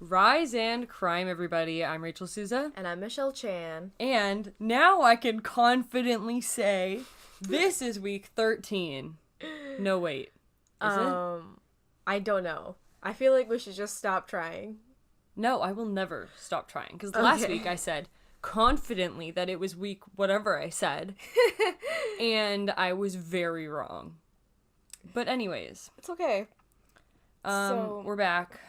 Rise and crime, everybody. I'm Rachel Souza. And I'm Michelle Chan. And now I can confidently say this is week 13. No, wait. Is it? I don't know. I feel like we should just stop trying. No, I will never stop trying. Because last week I said confidently that it was week whatever I said. And I was very wrong. But anyways. It's okay. We're back.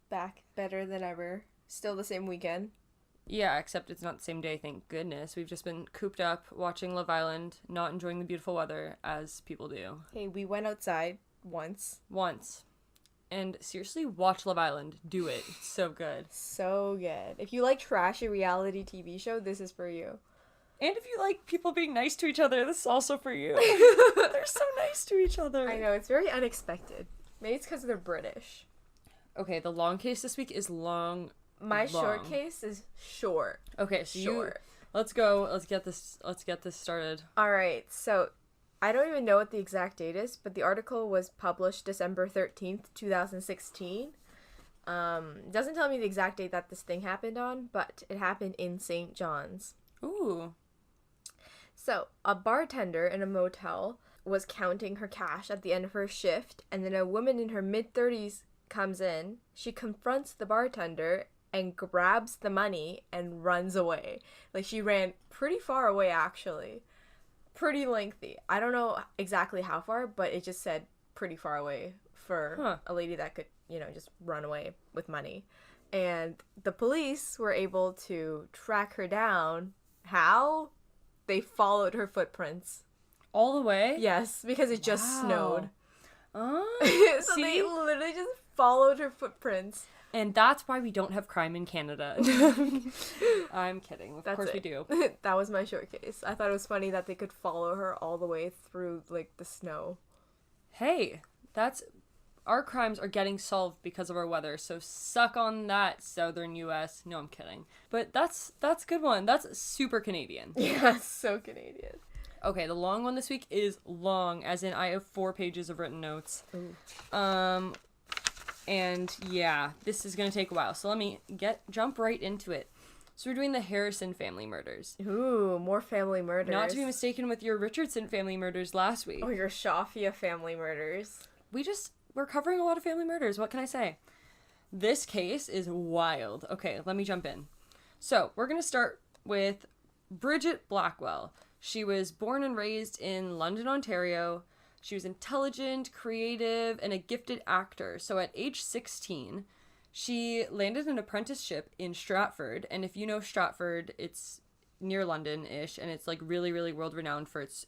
Back better than ever. Still the same weekend. Yeah, except it's not the same day, thank goodness. We've just been cooped up, watching Love Island, not enjoying the beautiful weather, as people do. Hey, we went outside once. And seriously, watch Love Island. Do it. It's so good. So good. If you like trashy reality TV show, this is for you. And if you like people being nice to each other, this is also for you. They're so nice to each other. I know, it's very unexpected. Maybe it's because they're British. Okay, the long case this week is long. My short case is short. Okay, so short. Let's go. Let's get this started. All right. So, I don't even know what the exact date is, but the article was published December 13th, 2016. Doesn't tell me the exact date that this thing happened on, but it happened in St. John's. Ooh. So, a bartender in a motel was counting her cash at the end of her shift, and then a woman in her mid-30s comes in. She confronts the bartender and grabs the money and runs away. Like, she ran pretty far away, actually. Pretty lengthy. I don't know exactly how far, but it just said pretty far away for a lady that could, just run away with money. And the police were able to track her down. How? They followed her footprints. All the way? Yes, because it just snowed. Oh, so they literally just followed her footprints. And that's why we don't have crime in Canada. I'm kidding. Of course we do. That was my short case. I thought it was funny that they could follow her all the way through, the snow. Hey, our crimes are getting solved because of our weather, so suck on that, southern U.S. No, I'm kidding. But that's a good one. That's super Canadian. Yeah, so Canadian. Okay, the long one this week is long, as in I have 4 pages of written notes. Ooh. And yeah, this is gonna take a while, so let me jump right into it. So we're doing the Harrison family murders. Ooh, more family murders. Not to be mistaken with your Richardson family murders last week. Or your Shafia family murders. We're covering a lot of family murders, what can I say? This case is wild. Okay, let me jump in. So, we're gonna start with Bridget Blackwell. She was born and raised in London, Ontario. She was intelligent, creative, and a gifted actor. So at age 16, she landed an apprenticeship in Stratford. And if you know Stratford, it's near London-ish, and it's really, really world-renowned for its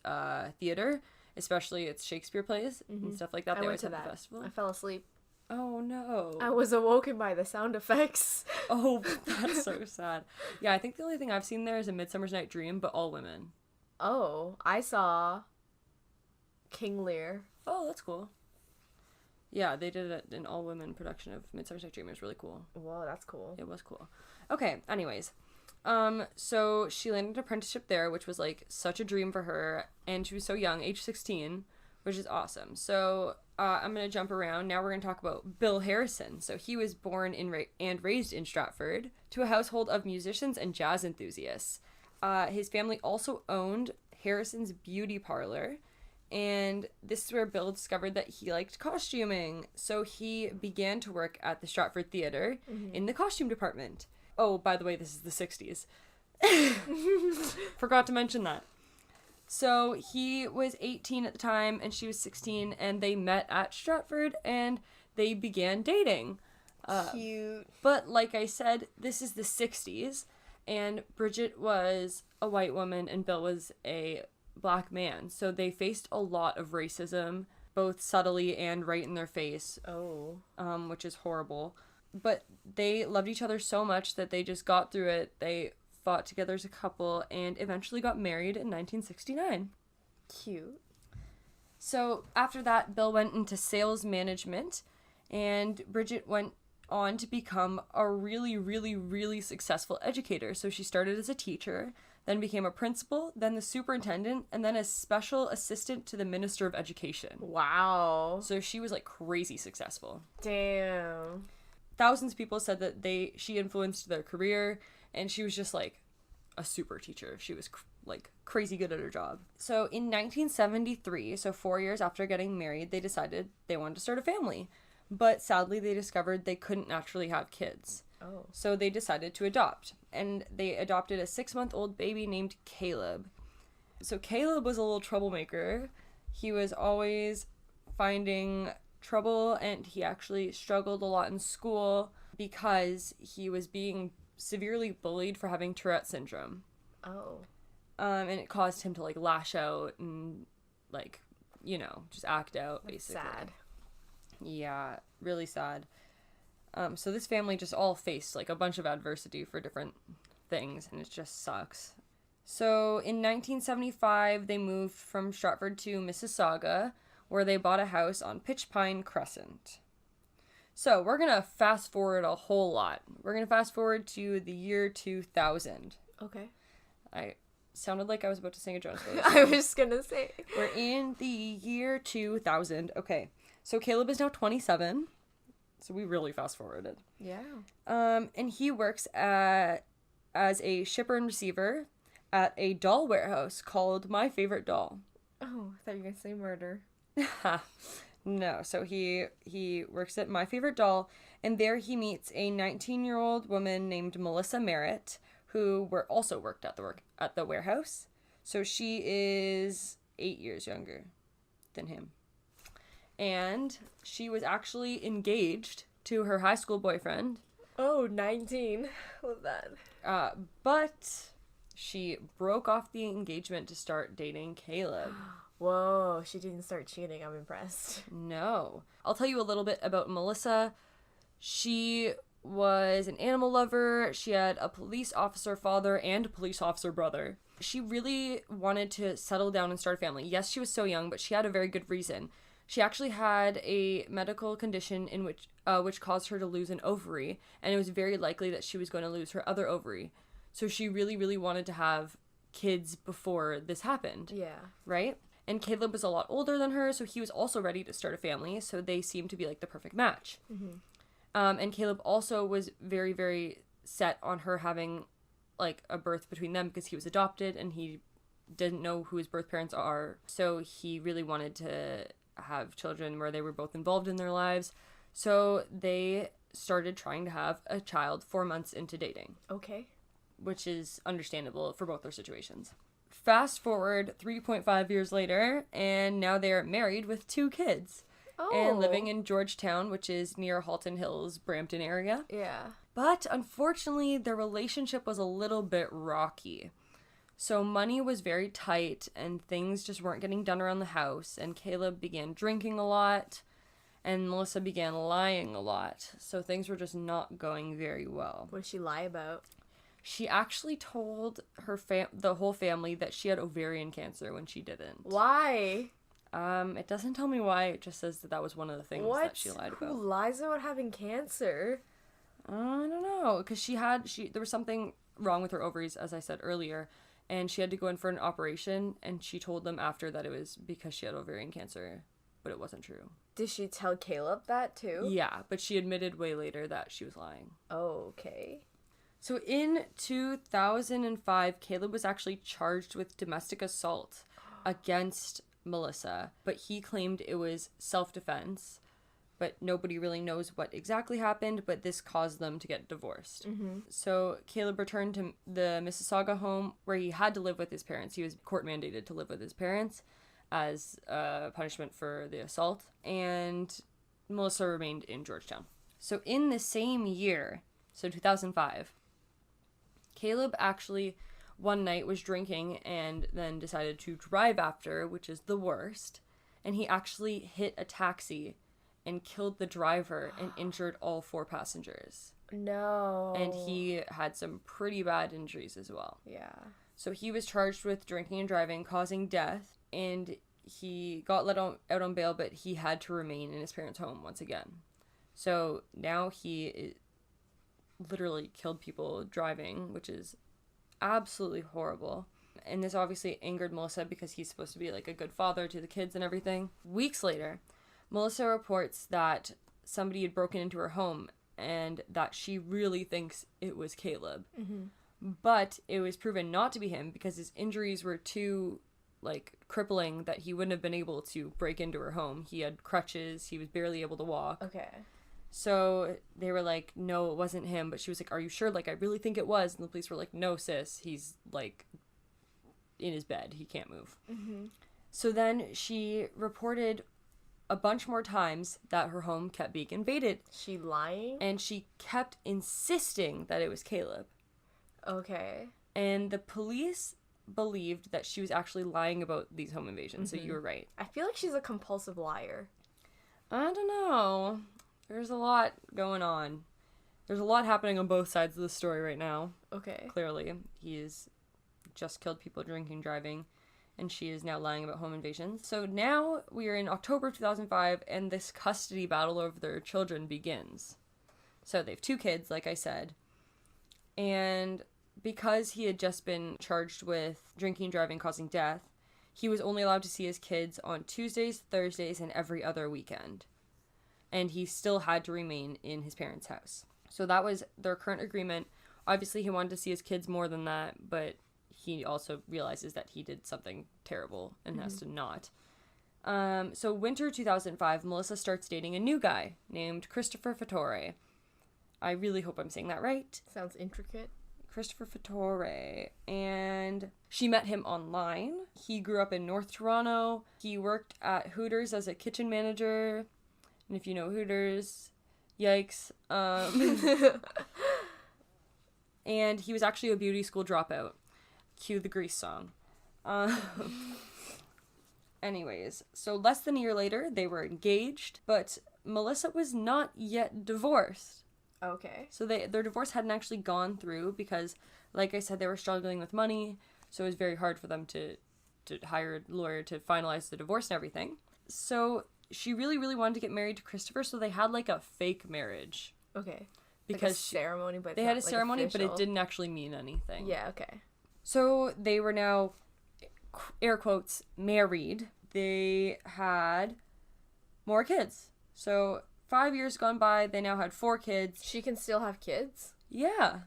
theater, especially its Shakespeare plays and stuff like that. I went to that festival. I fell asleep. Oh no. I was awoken by the sound effects. Oh, that's so sad. Yeah, I think the only thing I've seen there is A Midsummer's Night Dream, but all women. Oh, I saw King Lear. Oh, that's cool. Yeah, they did an all-women production of Midsummer's Night Dream. It was really cool. Whoa, that's cool. It was cool. Okay, anyways. So she landed an apprenticeship there, which was, such a dream for her. And she was so young, age 16, which is awesome. So, I'm going to jump around. Now we're going to talk about Bill Harrison. So he was born and raised in Stratford to a household of musicians and jazz enthusiasts. His family also owned Harrison's Beauty Parlor, and this is where Bill discovered that he liked costuming. So he began to work at the Stratford Theatre in the costume department. Oh, by the way, this is the 60s. Forgot to mention that. So he was 18 at the time, and she was 16, and they met at Stratford, and they began dating. Cute. But like I said, this is the 60s, and Bridget was a white woman, and Bill was a black man. So they faced a lot of racism, both subtly and right in their face. Oh. Which is horrible. But they loved each other so much that they just got through it. They fought together as a couple and eventually got married in 1969. Cute. So after that, Bill went into sales management, and Bridget went on to become a really, really, really successful educator. So she started as a teacher, then became a principal, then the superintendent, and then a special assistant to the Minister of Education. Wow. So she was crazy successful. Damn. thousands of people said that she influenced their career, and she was just like a super teacher. She was like crazy good at her job. So in 1973, so 4 years after getting married, they decided they wanted to start a family. But sadly, they discovered they couldn't naturally have kids. Oh. So they decided to adopt. And they adopted a 6-month-old baby named Caleb. So Caleb was a little troublemaker. He was always finding trouble, and he actually struggled a lot in school because he was being severely bullied for having Tourette syndrome. Oh. And it caused him to like lash out and like, just act out, basically. Sad. Yeah, really sad. So this family just all faced like a bunch of adversity for different things, and it just sucks. So in 1975, they moved from Stratford to Mississauga, where they bought a house on Pitch Pine Crescent. So we're going to fast forward a whole lot. We're going to fast forward to the year 2000. Okay. I sounded like I was about to sing a Jonas Brothers I was just gonna say. We're in the year 2000. Okay. So Caleb is now 27. So we really fast forwarded. Yeah. And he works as a shipper and receiver at a doll warehouse called My Favorite Doll. Oh, I thought you were gonna say murder. No, so he works at My Favorite Doll, and there he meets a 19-year-old woman named Melissa Merritt, who also worked at the warehouse. So she is 8 years younger than him. And she was actually engaged to her high school boyfriend. Oh, 19. What's that? But she broke off the engagement to start dating Caleb. Whoa, she didn't start cheating. I'm impressed. No. I'll tell you a little bit about Melissa. She was an animal lover. She had a police officer father and a police officer brother. She really wanted to settle down and start a family. Yes, she was so young, but she had a very good reason. She actually had a medical condition in which caused her to lose an ovary, and it was very likely that she was going to lose her other ovary. So she really, really wanted to have kids before this happened. Yeah. Right? And Caleb was a lot older than her, so he was also ready to start a family, so they seemed to be like the perfect match. Mm-hmm. And Caleb also was very, very set on her having like a birth between them because he was adopted and he didn't know who his birth parents are. So he really wanted to have children where they were both involved in their lives. So they started trying to have a child 4 months into dating. Okay. Which is understandable for both their situations. Fast forward 3.5 years later, and now they're married with 2 kids. Oh. And living in Georgetown, which is near Halton Hills, Brampton area. Yeah. But unfortunately, their relationship was a little bit rocky. So money was very tight, and things just weren't getting done around the house, and Caleb began drinking a lot, and Melissa began lying a lot. So things were just not going very well. What did she lie about? She actually told her the whole family that she had ovarian cancer when she didn't. Why? It doesn't tell me why. It just says that was one of the things that she lied about. Who lies about having cancer? I don't know, because there was something wrong with her ovaries, as I said earlier, and she had to go in for an operation, and she told them after that it was because she had ovarian cancer, but it wasn't true. Did she tell Caleb that too? Yeah, but she admitted way later that she was lying. Oh, okay. So in 2005, Caleb was actually charged with domestic assault against Melissa, but he claimed it was self-defense, but nobody really knows what exactly happened, but this caused them to get divorced. Mm-hmm. So Caleb returned to the Mississauga home where he had to live with his parents. He was court mandated to live with his parents as a punishment for the assault, and Melissa remained in Georgetown. So in the same year, so 2005, Caleb actually one night was drinking and then decided to drive after, which is the worst, and he actually hit a taxi and killed the driver and injured all 4 passengers. No. And he had some pretty bad injuries as well. Yeah. So he was charged with drinking and driving, causing death, and he got let out on bail, but he had to remain in his parents' home once again. So now he literally killed people driving, which is absolutely horrible. And this obviously angered Melissa because he's supposed to be like a good father to the kids and everything. Weeks later, Melissa reports that somebody had broken into her home and that she really thinks it was Caleb. Mm-hmm. But it was proven not to be him because his injuries were too, like, crippling that he wouldn't have been able to break into her home. He had crutches. He was barely able to walk. Okay. So they were like, no, it wasn't him. But she was like, are you sure? Like, I really think it was. And the police were like, no, sis. He's, like, in his bed. He can't move. Mm-hmm. So then she reported a bunch more times that her home kept being invaded. She lying? And she kept insisting that it was Caleb. Okay. And the police believed that she was actually lying about these home invasions. Mm-hmm. So you were right. I feel like she's a compulsive liar. I don't know. There's a lot going on. There's a lot happening on both sides of the story right now. Okay. Clearly. He's just killed people drinking, driving, and she is now lying about home invasions. So now we are in October of 2005, and this custody battle over their children begins. So they have 2 kids, like I said. And because he had just been charged with drinking, driving, causing death, he was only allowed to see his kids on Tuesdays, Thursdays, and every other weekend. And he still had to remain in his parents' house. So that was their current agreement. Obviously, he wanted to see his kids more than that, but he also realizes that he did something terrible and has to not. So winter 2005, Melissa starts dating a new guy named Christopher Fattore. I really hope I'm saying that right. Sounds intricate. Christopher Fattore. And she met him online. He grew up in North Toronto. He worked at Hooters as a kitchen manager. And if you know Hooters, yikes. And he was actually a beauty school dropout. Cue the Grease song. Anyways, so less than a year later, they were engaged, but Melissa was not yet divorced. Okay. So their divorce hadn't actually gone through because, like I said, they were struggling with money, so it was very hard for them to hire a lawyer to finalize the divorce and everything. So she really, really wanted to get married to Christopher, so they had like a fake marriage. Okay. Because like a ceremony, but they it's had not, a like, ceremony, but it official. didn't actually mean anything. Yeah, okay. So they were now, air quotes, married. They had more kids. So 5 years gone by, they now had 4 kids. She can still have kids? Yeah.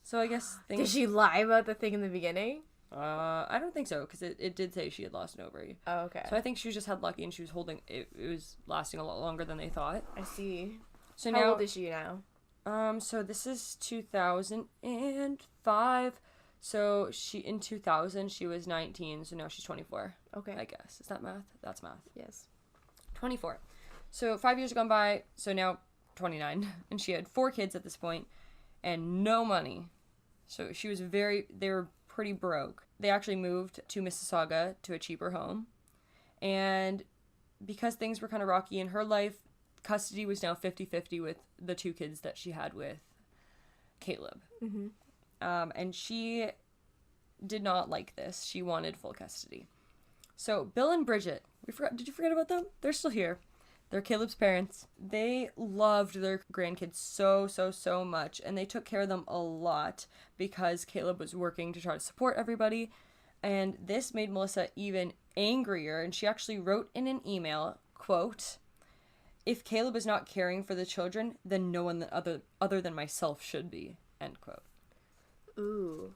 So I guess things... Did she lie about the thing in the beginning? I don't think so, because it did say she had lost an ovary. Oh, okay. So I think she just had lucky and she was holding... It was lasting a lot longer than they thought. I see. So How now, old is she now? So this is 2005. So in 2000, she was 19, so now she's 24. Okay. I guess. Is that math? That's math. Yes. 24. So 5 years gone by, so now 29. And she had 4 kids at this point and no money. So they were pretty broke. They actually moved to Mississauga to a cheaper home. And because things were kind of rocky in her life, custody was now 50-50 with the 2 kids that she had with Caleb. Mm-hmm. And she did not like this. She wanted full custody. So Bill and Bridget, did you forget about them? They're still here. They're Caleb's parents. They loved their grandkids so much, and they took care of them a lot because Caleb was working to try to support everybody, and this made Melissa even angrier, and she actually wrote in an email, quote, "If Caleb is not caring for the children, then no one other than myself should be," end quote. Ooh.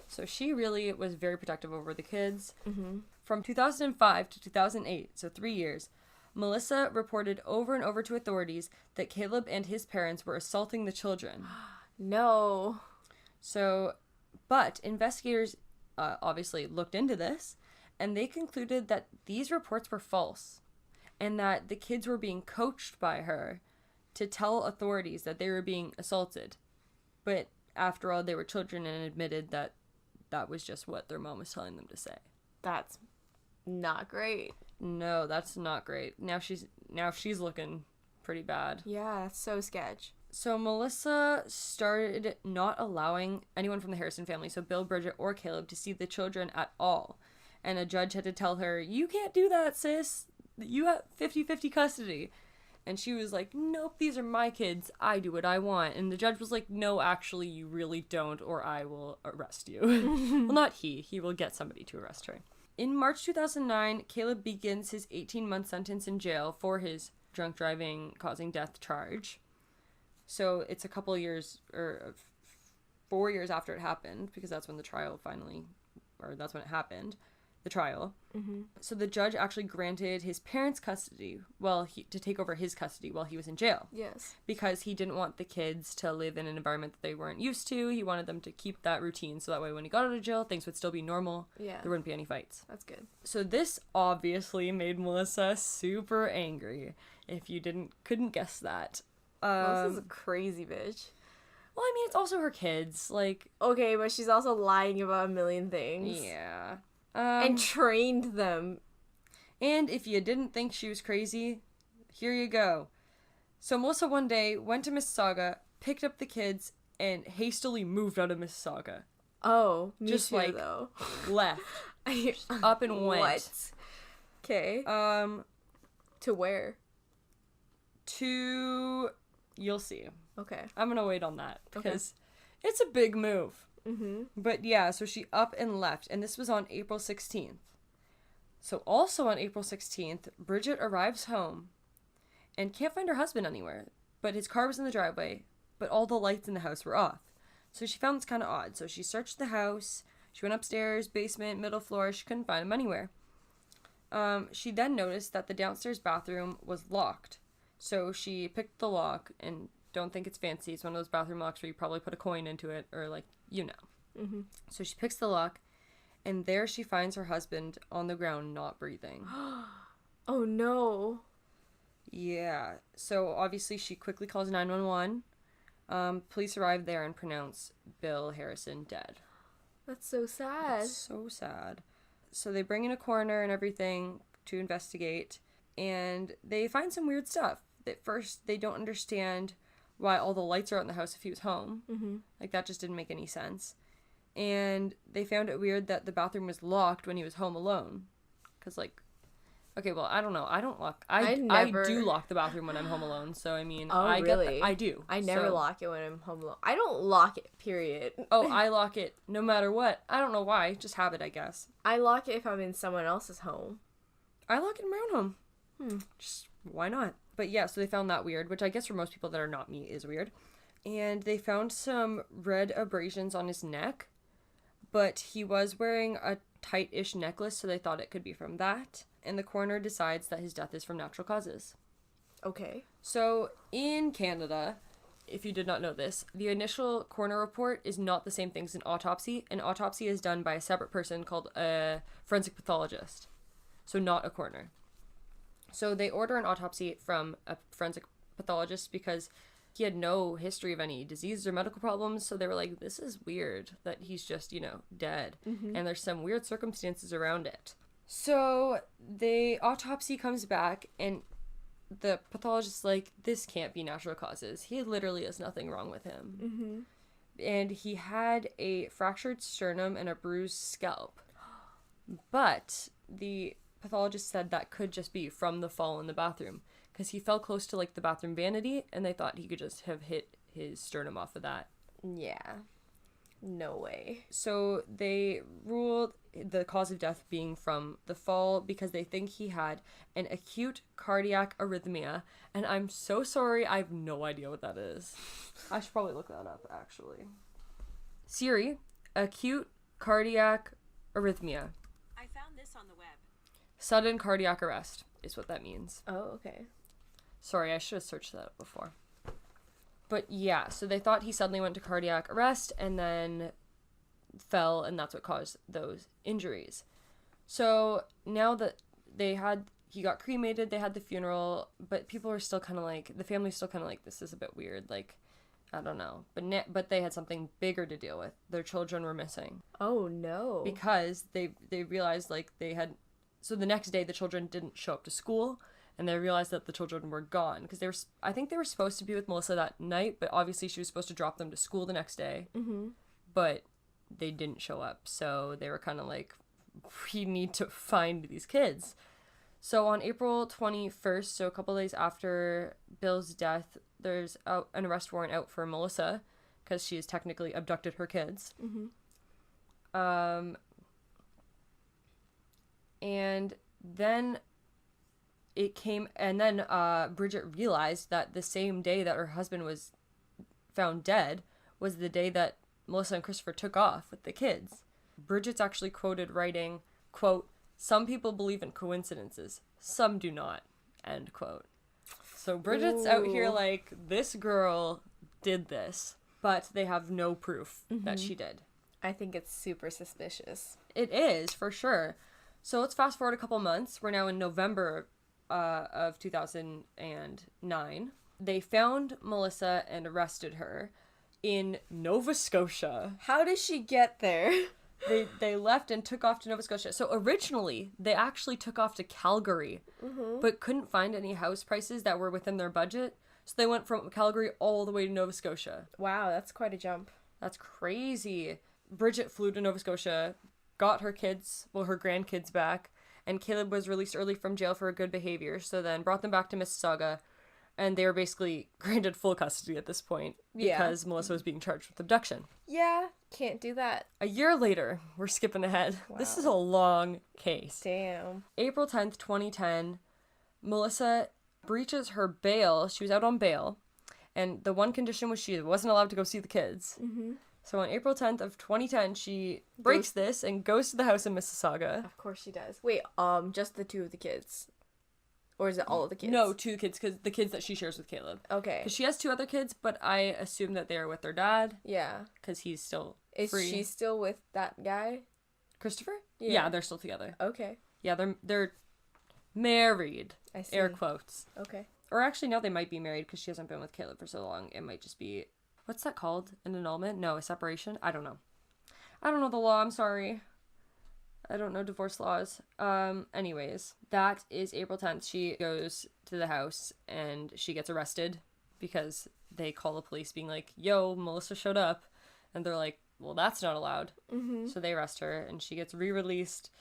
So she really was very protective over the kids. Mm-hmm. From 2005 to 2008, so 3 years, Melissa reported over and over to authorities that Caleb and his parents were assaulting the children. No. So, but investigators obviously looked into this, and they concluded that these reports were false, and that the kids were being coached by her to tell authorities that they were being assaulted. But after all, they were children and admitted that that was just what their mom was telling them to say. That's not great. No, that's not great. Now she's looking pretty bad. Yeah, that's so sketch. So Melissa started not allowing anyone from the Harrison family, so Bill, Bridget, or Caleb, to see the children at all. And a judge had to tell her, "You can't do that, sis. You have 50-50 custody." And she was like, "Nope, these are my kids. I do what I want." And the judge was like, "No, actually, you really don't, or I will arrest you." Well, not he. He will get somebody to arrest her. In March 2009, Caleb begins his 18-month sentence in jail for his drunk driving causing death charge. So it's a couple years, or 4 years after it happened, because that's when the trial that's when it happened, the trial. Mm-hmm. So the judge actually granted his parents custody, to take over his custody while he was in jail. Yes. Because he didn't want the kids to live in an environment that they weren't used to. He wanted them to keep that routine, so that way when he got out of jail, things would still be normal. Yeah. There wouldn't be any fights. That's good. So this obviously made Melissa super angry, if you couldn't guess that. Melissa's a crazy bitch. Well, I mean, it's also her kids, like... Okay, but she's also lying about a million things. Yeah. And trained them. And if you didn't think she was crazy, here you go. So Melissa one day went to Mississauga, picked up the kids, and hastily moved out of Mississauga. Oh, me Just too, like though. Left. Up and went. What? Okay. To where? You'll see. Okay. I'm gonna wait on that, because it's a big move. Mm-hmm. But yeah, so she up and left, and this was on April 16th. So also on April 16th, Bridget arrives home and can't find her husband anywhere, but his car was in the driveway, but all the lights in the house were off. So she found this kind of odd. So she searched the house, she went upstairs, basement, middle floor, she couldn't find him anywhere. She then noticed that the downstairs bathroom was locked. So she picked the lock, and don't think it's fancy. It's one of those bathroom locks where you probably put a coin into it, or like, you know. Mm-hmm. So she picks the lock, and there she finds her husband on the ground, not breathing. Oh no. Yeah. So obviously she quickly calls 911. Police arrive there and pronounce Bill Harrison dead. That's so sad. That's so sad. So they bring in a coroner and everything to investigate, and they find some weird stuff. At first, they don't understand why all the lights are out in the house if he was home. Mm-hmm. Like, that just didn't make any sense. And they found it weird that the bathroom was locked when he was home alone. Because, like, okay, well, I don't know. I don't lock. I do lock the bathroom when I'm home alone. So, I mean, Oh, I really? get that. I do. I never lock it when I'm home alone. I don't lock it, period. Oh, I lock it no matter what. I don't know why. Just habit, I guess. I lock it if I'm in someone else's home. I lock it in my own home. Just, why not? But yeah, so they found that weird, which I guess for most people that are not me is weird. And they found some red abrasions on his neck, but he was wearing a tight-ish necklace, so they thought it could be from that. And the coroner decides that his death is from natural causes. Okay. So in Canada, if you did not know this, the initial coroner report is not the same thing as an autopsy. An autopsy is done by a separate person called a forensic pathologist, so not a coroner. So they order an autopsy from a forensic pathologist because he had no history of any disease or medical problems. So they were like, this is weird that he's just, dead. Mm-hmm. And there's some weird circumstances around it. So the autopsy comes back, and the pathologist's like, this can't be natural causes. He literally has nothing wrong with him. Mm-hmm. And he had a fractured sternum and a bruised scalp. But the pathologist said that could just be from the fall in the bathroom, because he fell close to, like, the bathroom vanity, and they thought he could just have hit his sternum off of that. Yeah. No way. So they ruled the cause of death being from the fall because they think he had an acute cardiac arrhythmia, and I'm so sorry, I have no idea what that is. I should probably look that up, actually. Siri, acute cardiac arrhythmia. I found this on the web. Sudden cardiac arrest is what that means. Oh, okay. Sorry, I should have searched that up before. But yeah, so they thought he suddenly went to cardiac arrest and then fell, and that's what caused those injuries. So now that he got cremated, they had the funeral, but people are still kind of like, the family's still kind of like, this is a bit weird, like, I don't know. But they had something bigger to deal with. Their children were missing. Oh, no. Because they realized, like, so the next day the children didn't show up to school, and they realized that the children were gone, because I think they were supposed to be with Melissa that night, but obviously she was supposed to drop them to school the next day. Mm-hmm. But they didn't show up, so they were kind of like, we need to find these kids. So on April 21st, so a couple days after Bill's death, there's an arrest warrant out for Melissa, because she has technically abducted her kids. Mm-hmm. And then Bridget realized that the same day that her husband was found dead was the day that Melissa and Christopher took off with the kids. Bridget's actually quoted writing, quote, "Some people believe in coincidences, some do not," end quote. So Bridget's out here like, this girl did this, but they have no proof that she did. I think it's super suspicious. It is, for sure. So let's fast forward a couple months. We're now in November of 2009. They found Melissa and arrested her in Nova Scotia. How did she get there? They left and took off to Nova Scotia. So originally, they actually took off to Calgary, but couldn't find any house prices that were within their budget. So they went from Calgary all the way to Nova Scotia. Wow, that's quite a jump. That's crazy. Bridget flew to Nova Scotia, got her kids, well, her grandkids back, and Caleb was released early from jail for good behavior, so then brought them back to Mississauga, and they were basically granted full custody at this point because Melissa was being charged with abduction. Yeah, can't do that. A year later, we're skipping ahead. Wow. This is a long case. Damn. April 10th, 2010, Melissa breaches her bail. She was out on bail, and the one condition was she wasn't allowed to go see the kids. Mm-hmm. So on April 10th of 2010, she breaks this and goes to the house in Mississauga. Of course she does. Wait, just the two of the kids? Or is it all of the kids? No, 2 kids, because the kids that she shares with Caleb. Okay. Because she has 2 other kids, but I assume that they are with their dad, Yeah. because he's still Is free. she still with that guy? Christopher? Yeah. Yeah, they're still together. Okay. Yeah, they're married. I see. Air quotes. Okay. Or actually, no, they might be married because she hasn't been with Caleb for so long. It might just be, what's that called? An annulment? No, a separation? I don't know. I don't know the law. I'm sorry. I don't know divorce laws. Anyways, that is April 10th. She goes to the house and she gets arrested because they call the police being like, yo, Melissa showed up. And they're like, well, that's not allowed. Mm-hmm. So they arrest her and she gets re-released,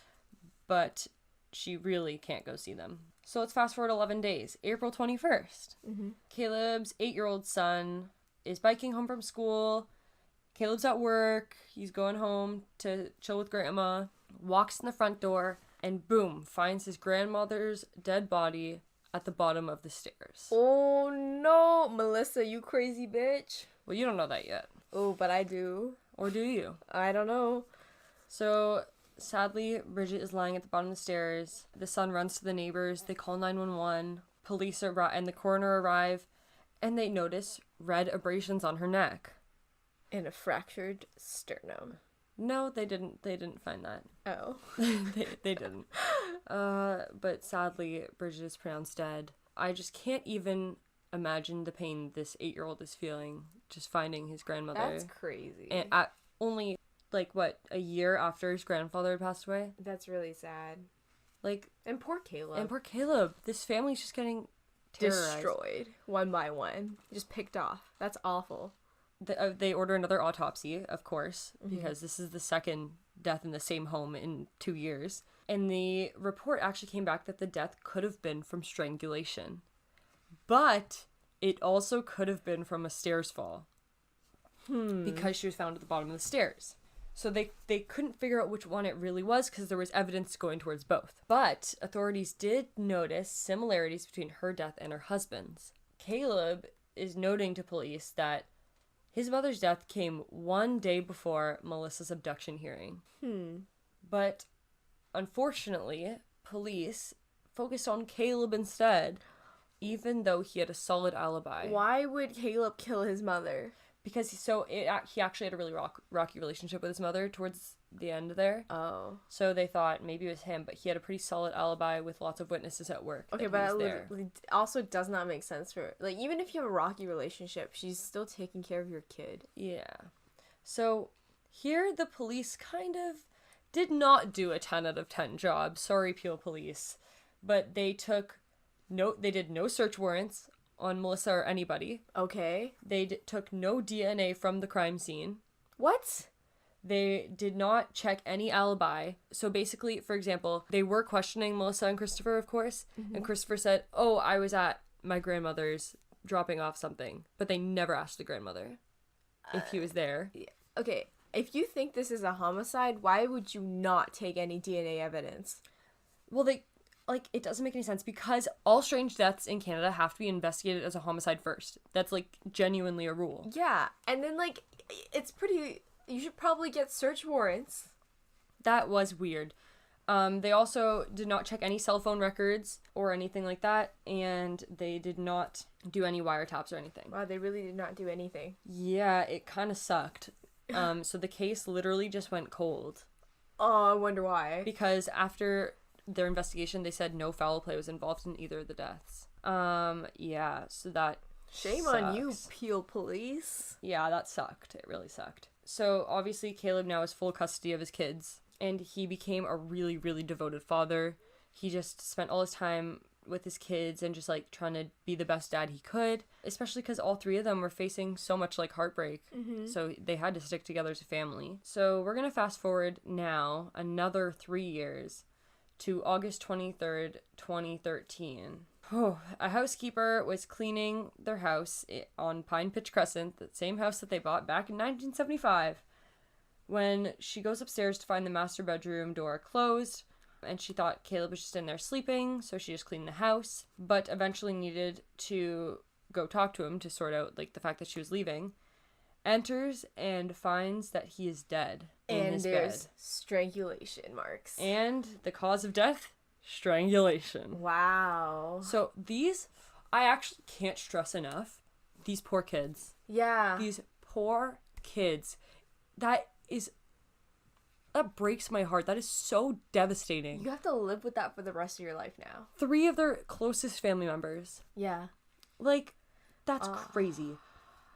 but she really can't go see them. So let's fast forward 11 days. April 21st. Mm-hmm. Caleb's 8-year-old son is biking home from school. Caleb's at work. He's going home to chill with grandma. Walks in the front door and boom, finds his grandmother's dead body at the bottom of the stairs. Oh no, Melissa, you crazy bitch. Well, you don't know that yet. Oh, but I do. Or do you? I don't know. So, sadly, Bridget is lying at the bottom of the stairs. The son runs to the neighbors. They call 911. Police arrive and the coroner arrive, and they notice red abrasions on her neck. And a fractured sternum. No, they didn't. They didn't find that. Oh. they didn't. But sadly, Bridget is pronounced dead. I just can't even imagine the pain this 8-year-old is feeling just finding his grandmother. That's crazy. And at only, like, what, a year after his grandfather had passed away? That's really sad. Like, And poor Caleb. and poor Caleb. This family's just getting terrorized. destroyed one by one. Just picked off. That's awful. They order another autopsy, of course, because this is the second death in the same home in 2 years. And the report actually came back that the death could have been from strangulation. But it also could have been from a stairs fall. Because she was found at the bottom of the stairs. So they couldn't figure out which one it really was because there was evidence going towards both. But authorities did notice similarities between her death and her husband's. Caleb is noting to police that his mother's death came 1 day before Melissa's abduction hearing. But unfortunately, police focused on Caleb instead, even though he had a solid alibi. Why would Caleb kill his mother? Because he actually had a really rocky relationship with his mother towards the end there. Oh. So they thought maybe it was him, but he had a pretty solid alibi with lots of witnesses at work. Okay, that but he that was there. also does not make sense for, like, even if you have a rocky relationship, she's still taking care of your kid. Yeah. So here the police kind of did not do a 10 out of 10 job. Sorry, Peel Police. But they did no search warrants on Melissa or anybody. Okay. They took no DNA from the crime scene. What? They did not check any alibi. So basically, for example, they were questioning Melissa and Christopher, of course. And Christopher said, oh, I was at my grandmother's dropping off something. But they never asked the grandmother if he was there. Okay, if you think this is a homicide, why would you not take any DNA evidence? Well, like, it doesn't make any sense because all strange deaths in Canada have to be investigated as a homicide first. That's, like, genuinely a rule. Yeah, and then, like, it's pretty... You should probably get search warrants. That was weird. They also did not check any cell phone records or anything like that, and they did not do any wiretaps or anything. Wow, they really did not do anything. Yeah, it kind of sucked. So the case literally just went cold. Oh, I wonder why. Because after their investigation, they said no foul play was involved in either of the deaths. Yeah, so that Shame sucks. on you, Peel Police. Yeah, that sucked. It really sucked. So obviously Caleb now has full custody of his kids, and he became a really, really devoted father. He just spent all his time with his kids and just, like, trying to be the best dad he could, especially because all three of them were facing so much, like, heartbreak. So they had to stick together as a family. So we're going to fast forward now another 3 years to August 23rd, 2013. A housekeeper was cleaning their house on Pine Pitch Crescent, the same house that they bought back in 1975, when she goes upstairs to find the master bedroom door closed, and she thought Caleb was just in there sleeping, so she just cleaned the house, but eventually needed to go talk to him to sort out, like, the fact that she was leaving. Enters and finds that he is dead in his bed. Strangulation marks. And the cause of death? Strangulation. Wow. So these, I actually can't stress enough, these poor kids. Yeah. These poor kids. That breaks my heart. That is so devastating. You have to live with that for the rest of your life now. 3 of their closest family members. Yeah. Like, that's crazy.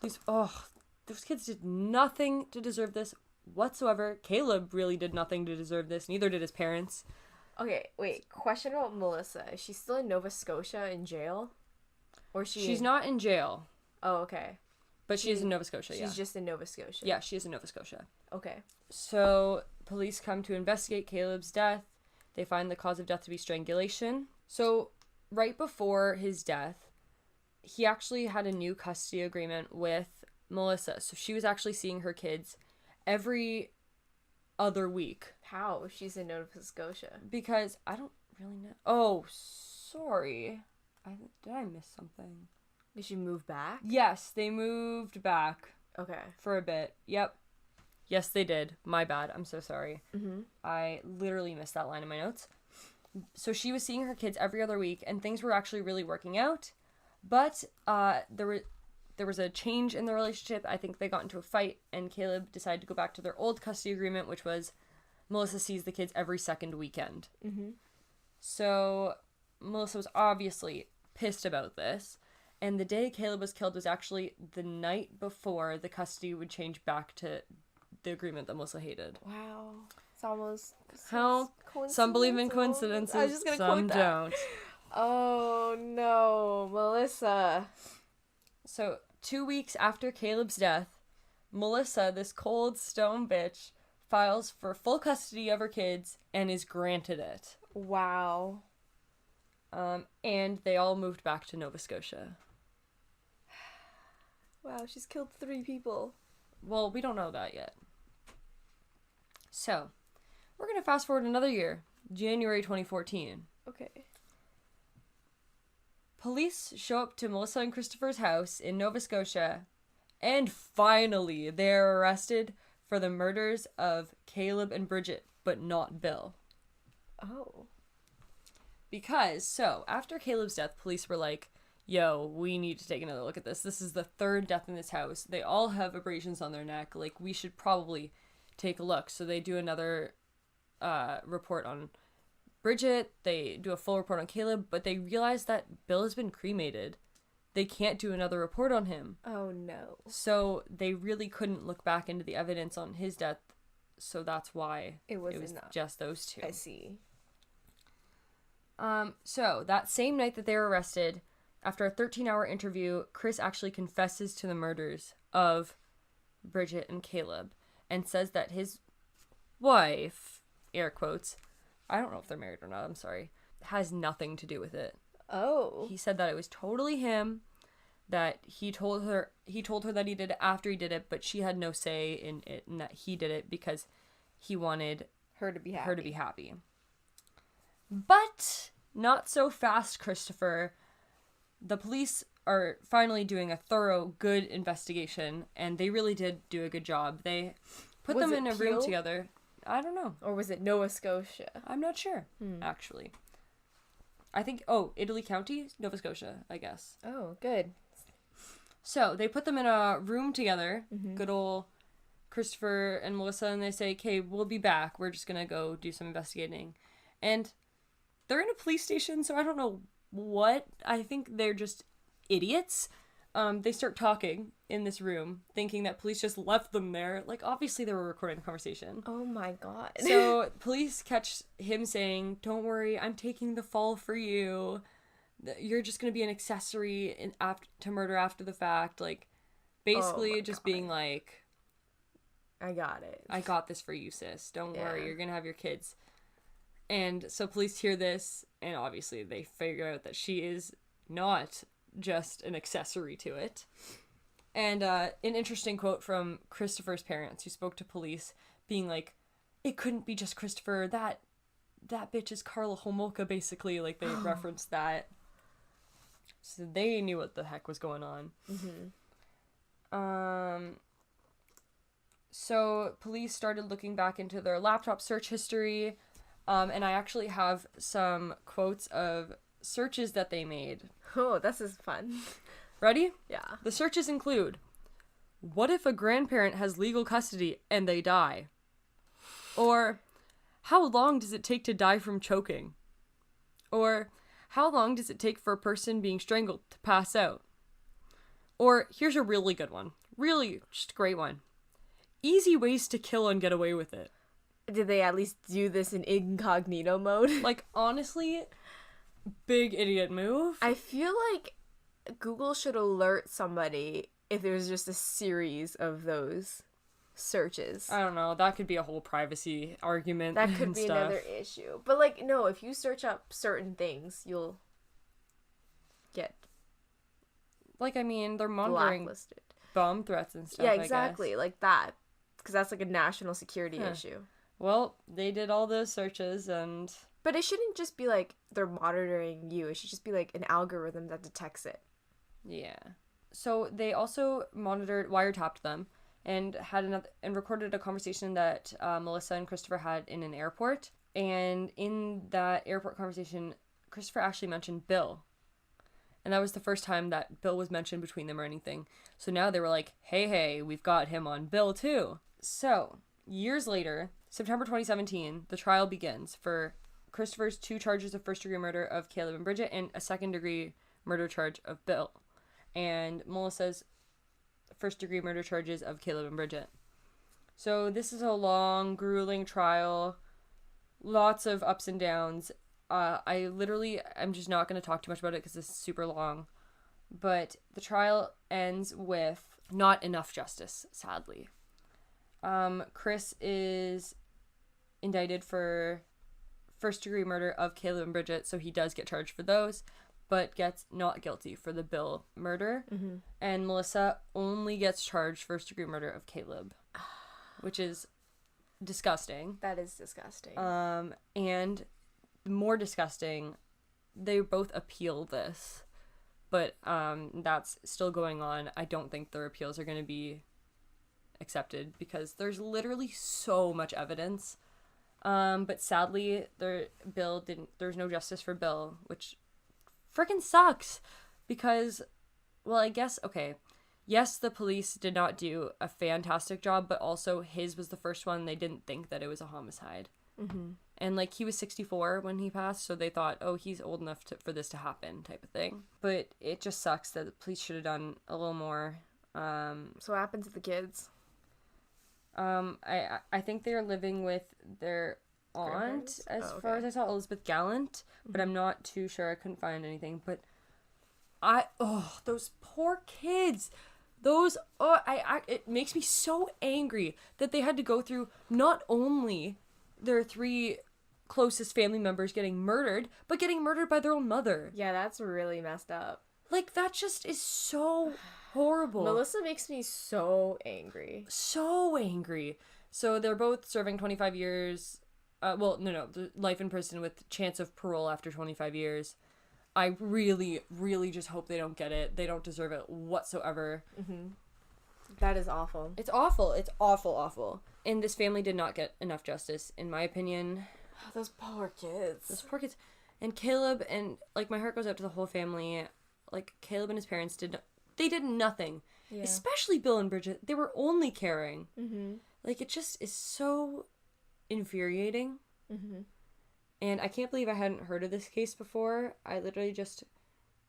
Those kids did nothing to deserve this whatsoever. Caleb really did nothing to deserve this. Neither did his parents. Okay, wait. Question about Melissa. Is she still in Nova Scotia in jail? Or She's not in jail, Oh, okay. but she is in Nova Scotia, yeah. She's just in Nova Scotia. Yeah, she is in Nova Scotia. Okay. So, police come to investigate Caleb's death. They find the cause of death to be strangulation. So, right before his death, he actually had a new custody agreement with Melissa. So, she was actually seeing her kids every other week. How? She's in Nova Scotia. Because I don't really know. Oh, sorry. Did I miss something? Did she move back? Yes, they moved back Okay. for a bit. Yep. Yes, they did. My bad. I'm so sorry. Mm-hmm. I literally missed that line in my notes. So she was seeing her kids every other week, and things were actually really working out. But there was a change in the relationship. I think they got into a fight, and Caleb decided to go back to their old custody agreement, which was Melissa sees the kids every second weekend. Mm-hmm. So Melissa was obviously pissed about this. And the day Caleb was killed was actually the night before the custody would change back to the agreement that Melissa hated. Wow. It's almost... How some believe in coincidences, I was just gonna some quote that. don't. Oh, no. Melissa. So 2 weeks after Caleb's death, Melissa, this cold stone bitch, files for full custody of her kids and is granted it. Wow. And they all moved back to Nova Scotia. Wow, she's killed 3 people. Well, we don't know that yet. So, we're going to fast forward another year, January 2014. Okay. Police show up to Melissa and Christopher's house in Nova Scotia, and finally, they're arrested for the murders of Caleb and Bridget, but not Bill. Oh. Because, so, after Caleb's death, police were like, yo, we need to take another look at this. This is the 3rd death in this house. They all have abrasions on their neck. Like, we should probably take a look. So they do another report on Bridget. They do a full report on Caleb, but they realize that Bill has been cremated. They can't do another report on him. Oh, no. So they really couldn't look back into the evidence on his death. So that's why It was enough. Just those 2. I see. So that same night that they were arrested, after a 13-hour interview, Chris actually confesses to the murders of Bridget and Caleb and says that his wife, air quotes, I don't know if they're married or not, I'm sorry, has nothing to do with it. Oh. He said that it was totally him, that he told her that he did it after he did it, but she had no say in it and that he did it because he wanted Her to be happy. her to be happy. But not so fast, Christopher. The police are finally doing a thorough, good investigation, and they really did do a good job. They put Was them it in a room Peel? together. I don't know. Or was it Nova Scotia? I'm not sure, actually. I think, Italy County, Nova Scotia, I guess. Oh, good. So they put them in a room together, good old Christopher and Melissa, and they say, okay, we'll be back. We're just going to go do some investigating. And they're in a police station, so I don't know what. I think they're just idiots. They start talking in this room, thinking that police just left them there. Like, obviously they were recording the conversation. Oh my god. So police catch him saying, don't worry, I'm taking the fall for you. You're just going to be an accessory to murder after the fact. Like, basically my just God. being like, I got it. I got this for you, sis. Don't worry, Yeah. you're going to have your kids. And so police hear this, and obviously they figure out that she is not just an accessory to it. And an interesting quote from Christopher's parents, who spoke to police, being like, it couldn't be just Christopher. That bitch is Carla Homolka, basically. Like, they referenced that. So they knew what the heck was going on. So police started looking back into their laptop search history. And I actually have some quotes of searches that they made. Oh, this is fun. Ready? Yeah. The searches include, what if a grandparent has legal custody and they die? Or, how long does it take to die from choking? Or, how long does it take for a person being strangled to pass out? Or, here's a really good one. Really, just a great one. Easy ways to kill and get away with it. Did they at least do this in incognito mode? Like, honestly, big idiot move. I feel like Google should alert somebody if there's just a series of those searches. I don't know. That could be a whole privacy argument. That could and be stuff. another issue. But, like, no, if you search up certain things, you'll get Like, I mean, they're monitoring blacklisted. bomb threats and stuff. Yeah, I guess. exactly. Like that. Because that's, like, a national security issue. Well, they did all those searches, and But it shouldn't just be, like, they're monitoring you. It should just be, like, an algorithm that detects it. yeah. So they also wiretapped them, and recorded a conversation that Melissa and Christopher had in an airport. And in that airport conversation, Christopher actually mentioned Bill. And that was the first time that Bill was mentioned between them or anything. So now they were like, hey, we've got him on Bill too. So, years later, September 2017, the trial begins for Christopher's 2 charges of first-degree murder of Caleb and Bridget and a second-degree murder charge of Bill. And Melissa's first-degree murder charges of Caleb and Bridget. So this is a long, grueling trial. Lots of ups and downs. I'm just not going to talk too much about it because this is super long. But the trial ends with not enough justice, sadly. Chris is indicted for first-degree murder of Caleb and Bridget, so he does get charged for those, but gets not guilty for the Bill murder. And Melissa only gets charged first-degree murder of Caleb, which is disgusting. That is disgusting. And more disgusting, they both appeal this, but that's still going on. I don't think their appeals are going to be accepted because there's literally so much evidence. But sadly, there's no justice for Bill, which freaking sucks because, well, I guess, okay, yes, the police did not do a fantastic job, but also his was the first one. They didn't think that it was a homicide. And, like, he was 64 when he passed, so they thought, oh, he's old enough for this to happen, type of thing. But it just sucks that the police should have done a little more. So what happened to the kids? I think they're living with their aunt, Grandparents? as Oh, far okay. as I saw, Elizabeth Gallant, but I'm not too sure. I couldn't find anything. But those poor kids. It makes me so angry that they had to go through not only their 3 closest family members getting murdered, but getting murdered by their own mother. Yeah, that's really messed up. Like, that just is so horrible. Melissa makes me so angry. So angry. So they're both serving 25 years the life in prison with chance of parole after 25 years. I really, really just hope they don't get it. They don't deserve it whatsoever. That is awful. It's awful. It's awful, awful. And this family did not get enough justice, in my opinion. Those poor kids. Those poor kids. And Caleb, and, like, my heart goes out to the whole family. Like, Caleb and his parents did nothing. Yeah. Especially Bill and Bridget. They were only caring. Mm-hmm. Like, it just is so infuriating. Mm-hmm. And I can't believe I hadn't heard of this case before. I literally just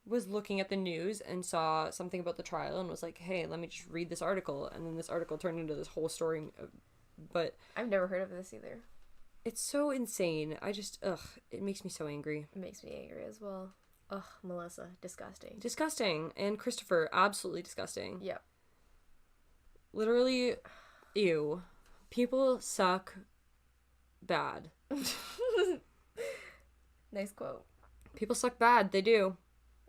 was looking at the news and saw something about the trial and was like, hey, let me just read this article. And then this article turned into this whole story. But I've never heard of this either. it's so insane. It makes me so angry. It makes me angry as well. Ugh, Melissa, disgusting. Disgusting. And Christopher, absolutely disgusting. Yep. Literally, ew. People suck bad. Nice quote. People suck bad. They do.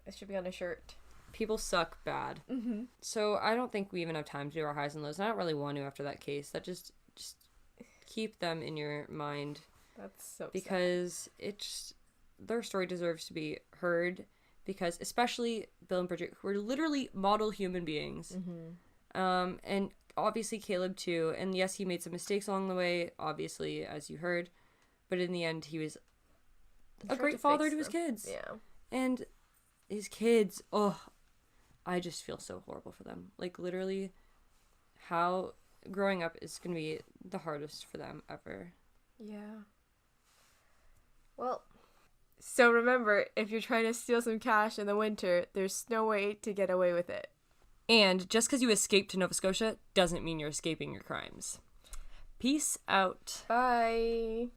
It should be on a shirt. People suck bad. Mm-hmm. So I don't think we even have time to do our highs and lows. And I don't really want to after that case. That just keep them in your mind That's so because their story deserves to be heard. Because especially Bill and Bridget, who are literally model human beings, and obviously Caleb too. And yes, he made some mistakes along the way, obviously, as you heard. But in the end, he was a great father to his kids. Yeah. And his kids, I just feel so horrible for them. Like, literally, how growing up is going to be the hardest for them ever. Yeah. Well, so remember, if you're trying to steal some cash in the winter, there's no way to get away with it. And just because you escaped to Nova Scotia doesn't mean you're escaping your crimes. Peace out. Bye.